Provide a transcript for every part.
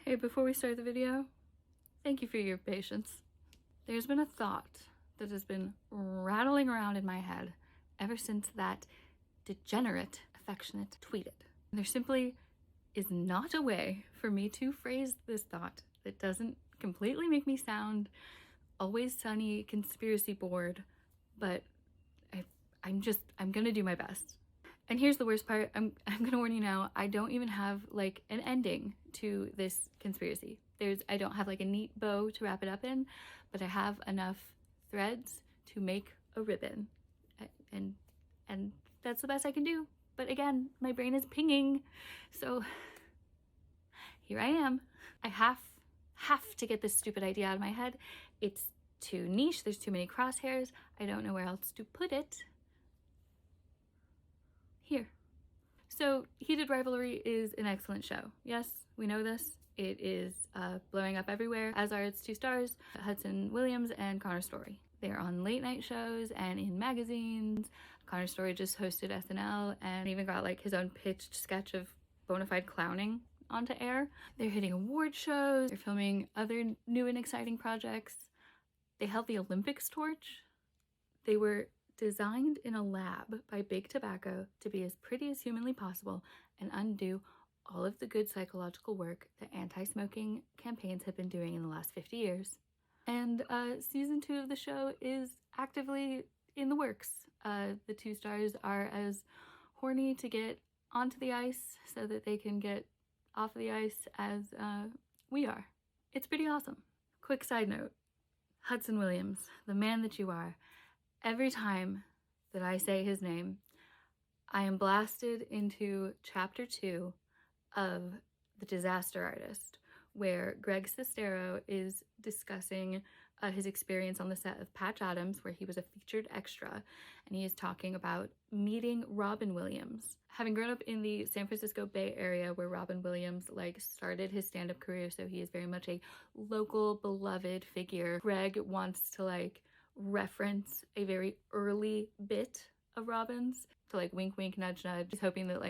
Hey, before we start the video, thank you for your patience. There's been a thought that has been rattling around in my head ever since that degenerate, affectionate tweeted. There simply is not a way for me to phrase this thought that doesn't completely make me sound always sunny conspiracy board, but I'm gonna do my best. And here's the worst part. I'm gonna warn you now, I don't even have like an ending to this conspiracy. I don't have like a neat bow to wrap it up in, but I have enough threads to make a ribbon. And that's the best I can do. But again, my brain is pinging. So here I am. I have to get this stupid idea out of my head. It's too niche, there's too many crosshairs. I don't know where else to put it. Here. So Heated Rivalry is an excellent show. Yes, we know this. It is blowing up everywhere, as are its two stars, Hudson Williams and Connor Story. They're on late night shows and in magazines. Connor Story just hosted SNL and even got like his own pitched sketch of bona fide clowning onto air. They're hitting award shows. They're filming other new and exciting projects. They held the Olympics torch. They were designed in a lab by Big Tobacco to be as pretty as humanly possible and undo all of the good psychological work that anti-smoking campaigns have been doing in the last 50 years. And season 2 of the show is actively in the works. The two stars are as horny to get onto the ice so that they can get off the ice as we are. It's pretty awesome. Quick side note, Hudson Williams, the man that you are, every time that I say his name, I am blasted into chapter 2 of The Disaster Artist, where Greg Sestero is discussing his experience on the set of Patch Adams, where he was a featured extra, and he is talking about meeting Robin Williams. Having grown up in the San Francisco Bay Area, where Robin Williams started his stand-up career, so he is very much a local beloved figure. Greg wants to reference a very early bit of Robin's to wink wink nudge nudge, just hoping that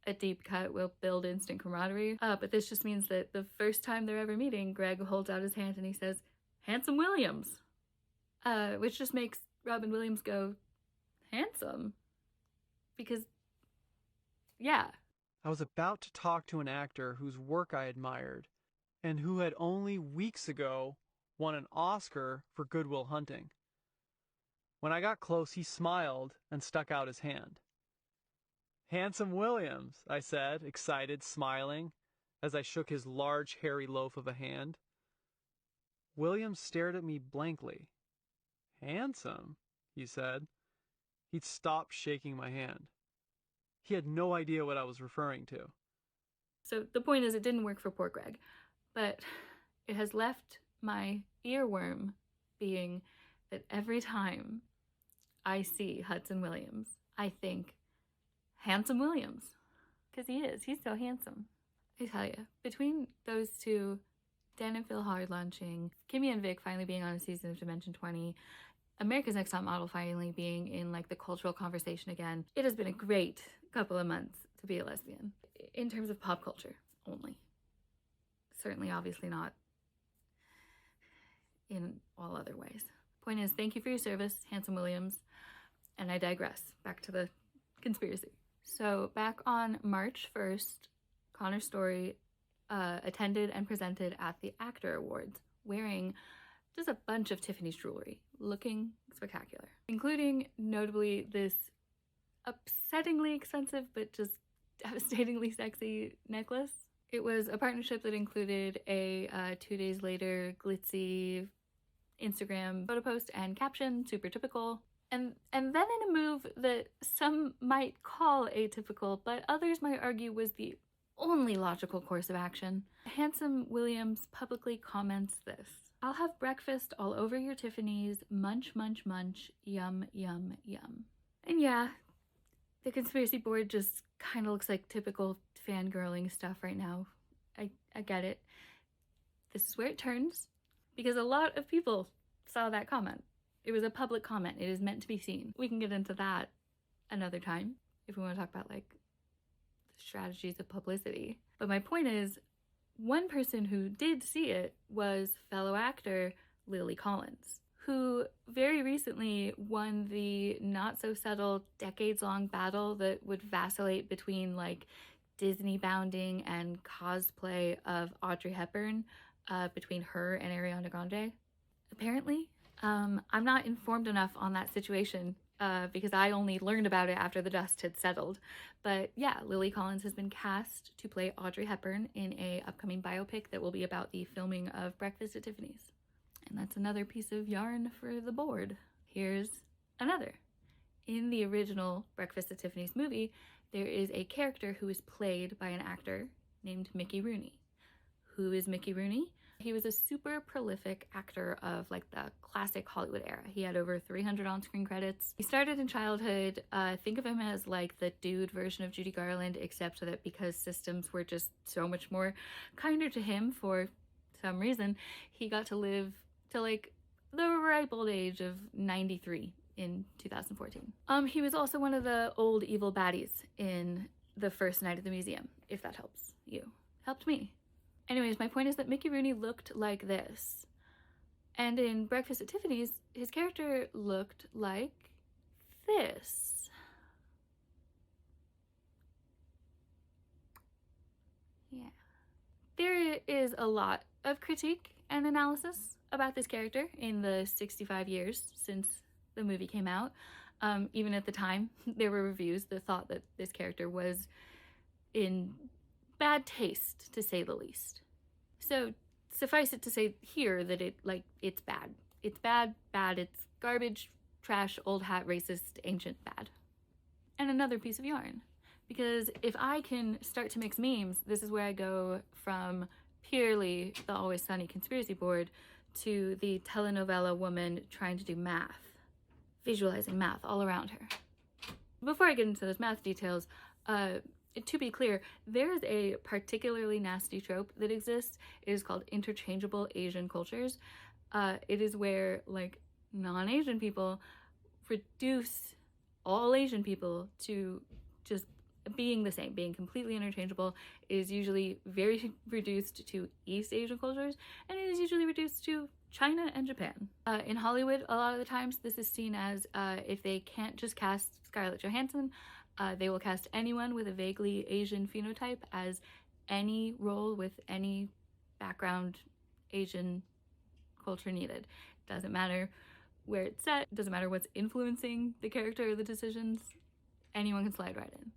a deep cut will build instant camaraderie. But this just means that the first time they're ever meeting, Greg holds out his hand and he says, "Handsome Williams," which just makes Robin Williams go, "Handsome?" Because, yeah. I was about to talk to an actor whose work I admired and who had only weeks ago won an Oscar for Good Will Hunting. When I got close, he smiled and stuck out his hand. "Handsome Williams," I said, excited, smiling, as I shook his large, hairy loaf of a hand. Williams stared at me blankly. "Handsome?" he said. He'd stopped shaking my hand. He had no idea what I was referring to. So the point is, it didn't work for poor Greg, but it has left my earworm being that every time I see Hudson Williams, I think, "Handsome Williams," because he is. He's so handsome. I tell you, between those two, Dan and Phil hard lunching, Kimmy and Vic finally being on a season of Dimension 20, America's Next Top Model finally being in the cultural conversation again, it has been a great couple of months to be a lesbian, in terms of pop culture only. Certainly, obviously not in all other ways. Point is, thank you for your service, Handsome Williams, and I digress. Back to the conspiracy. So back on March 1st, Connor Story attended and presented at the Actor Awards, wearing just a bunch of Tiffany's jewelry, looking spectacular, including notably this upsettingly expensive but just devastatingly sexy necklace. It was a partnership that included a 2 days later glitzy Instagram photo post and caption, super typical. And then in a move that some might call atypical, but others might argue was the only logical course of action, Handsome Williams publicly comments this: "I'll have breakfast all over your Tiffany's, munch, munch, munch, yum, yum, yum." And yeah, the conspiracy board just kind of looks like typical fangirling stuff right now. I get it. This is where it turns, because a lot of people saw that comment. It was a public comment. It is meant to be seen. We can get into that another time if we want to talk about the strategies of publicity. But my point is, One person who did see it was fellow actor Lily Collins, who very recently won the not-so-subtle decades-long battle that would vacillate between, like, Disney bounding and cosplay of Audrey Hepburn, between her and Ariana Grande. Apparently, I'm not informed enough on that situation because I only learned about it after the dust had settled. But yeah, Lily Collins has been cast to play Audrey Hepburn in a upcoming biopic that will be about the filming of Breakfast at Tiffany's. And that's another piece of yarn for the board. Here's another. In the original Breakfast at Tiffany's movie, there is a character who is played by an actor named Mickey Rooney. Who is Mickey Rooney? He was a super prolific actor of like the classic Hollywood era. He had over 300 on-screen credits. He started in childhood. Think of him as like the dude version of Judy Garland, except that because systems were just so much more kinder to him for some reason, he got to live to like the ripe old age of 93 in 2014. He was also one of the old evil baddies in the first night at the museum, if that helps you. Helped me. Anyways, my point is that Mickey Rooney looked like this. And in Breakfast at Tiffany's, his character looked like this. Yeah. There is a lot of critique and analysis about this character in the 65 years since the movie came out. Even at the time, there were reviews that thought that this character was in bad taste, to say the least. So suffice it to say here that it's bad. It's bad, it's garbage, trash, old hat, racist, ancient, bad. And another piece of yarn. Because if I can start to mix memes, this is where I go from purely the Always Sunny conspiracy board to the telenovela woman trying to do math. Visualizing math all around her. Before I get into those math details, to be clear, there is a particularly nasty trope that exists. It is called interchangeable Asian cultures. It is where, like, non-Asian people reduce all Asian people to just being the same, being completely interchangeable. It is usually very reduced to East Asian cultures, and it is usually reduced to China and Japan. In Hollywood, a lot of the times, this is seen as if they can't just cast Scarlett Johansson, they will cast anyone with a vaguely Asian phenotype as any role with any background Asian culture needed. Doesn't matter where it's set, doesn't matter what's influencing the character or the decisions, anyone can slide right in.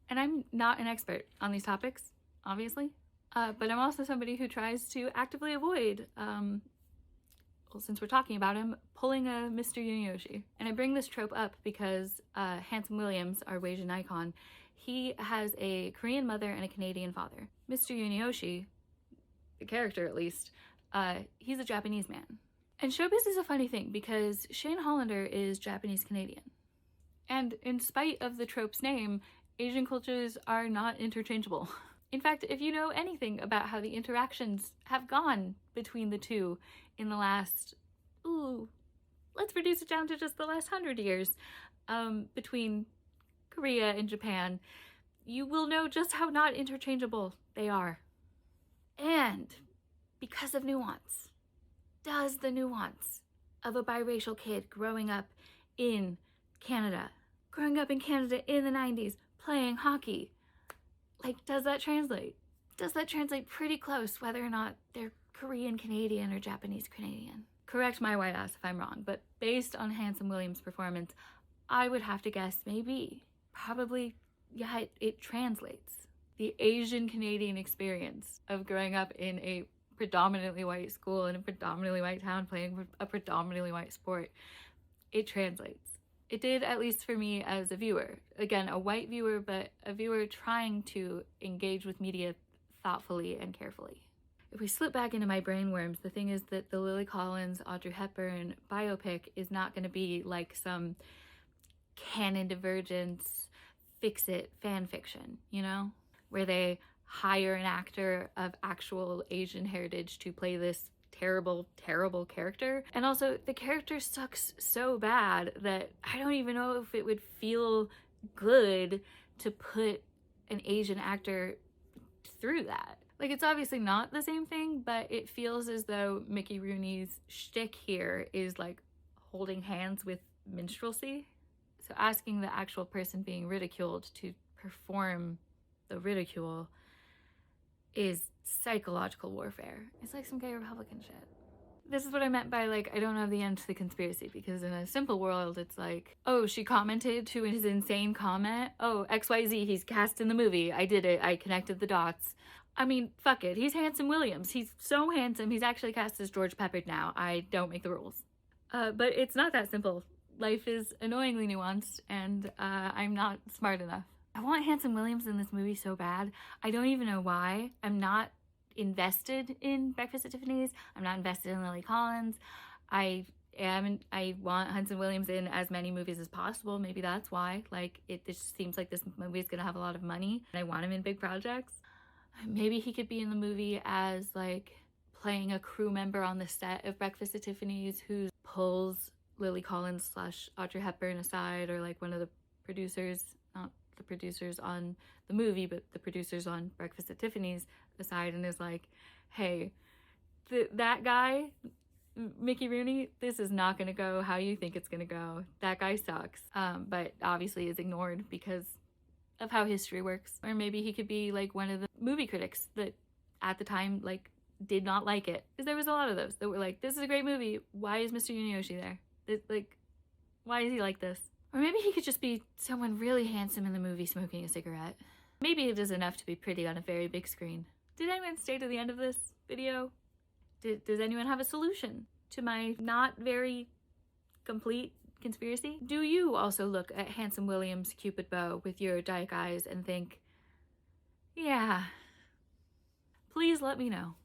And I'm not an expert on these topics, obviously, but I'm also somebody who tries to actively avoid, well, since we're talking about him, pulling a Mr. Yunioshi. And I bring this trope up because Handsome Williams, our Asian icon, he has a Korean mother and a Canadian father. Mr. Yunioshi, the character at least, he's a Japanese man. And showbiz is a funny thing because Shane Hollander is Japanese Canadian. And in spite of the trope's name, Asian cultures are not interchangeable. In fact, if you know anything about how the interactions have gone between the two in the last, let's reduce it down to just the last 100 years, between Korea and Japan, you will know just how not interchangeable they are. And because of nuance, does the nuance of a biracial kid growing up in Canada in the 90s, playing hockey, like, does that translate? Does that translate pretty close, whether or not they're Korean Canadian or Japanese Canadian? Correct my white ass if I'm wrong, but based on Handsome Williams' performance, I would have to guess maybe, probably, yeah, it translates. The Asian Canadian experience of growing up in a predominantly white school in a predominantly white town playing a predominantly white sport, it translates. It did, at least for me as a viewer. Again, a white viewer, but a viewer trying to engage with media thoughtfully and carefully. If we slip back into my brainworms, the thing is that the Lily Collins, Audrey Hepburn biopic is not going to be like some canon divergence, fix-it fan fiction, you know? Where they hire an actor of actual Asian heritage to play this terrible, terrible character. And also, the character sucks so bad that I don't even know if it would feel good to put an Asian actor through that. Like, it's obviously not the same thing, but it feels as though Mickey Rooney's shtick here is like holding hands with minstrelsy. So asking the actual person being ridiculed to perform the ridicule is psychological warfare. It's like some gay Republican shit. This is what I meant by, like, I don't know the end to the conspiracy, because in a simple world, it's like, oh, she commented to his insane comment. Oh, XYZ, he's cast in the movie. I did it. I connected the dots. I mean, fuck it. He's Handsome Williams. He's so handsome. He's actually cast as George Peppard now. I don't make the rules. But it's not that simple. Life is annoyingly nuanced, and I'm not smart enough. I want Handsome Williams in this movie so bad. I don't even know why. I'm not invested in Breakfast at Tiffany's. I'm not invested in Lily Collins. I want Hudson Williams in as many movies as possible. Maybe that's why. Like, it just seems like this movie is gonna have a lot of money, and I want him in big projects. Maybe he could be in the movie as, like, playing a crew member on the set of Breakfast at Tiffany's who pulls Lily Collins / Audrey Hepburn aside, or like one of the producers, not the producers on the movie, but the producers on Breakfast at Tiffany's aside, and is like, hey, that guy, Mickey Rooney, this is not going to go how you think it's going to go. That guy sucks. But obviously is ignored because of how history works. Or maybe he could be like one of the movie critics that at the time, like, did not like it. Because there was a lot of those that were like, this is a great movie. Why is Mr. Yunioshi there? Like, why is he like this? Or maybe he could just be someone really handsome in the movie smoking a cigarette. Maybe it is enough to be pretty on a very big screen. Did anyone stay to the end of this video? Does anyone have a solution to my not very complete conspiracy? Do you also look at Handsome Williams' Cupid bow with your dyke eyes and think, yeah, please let me know.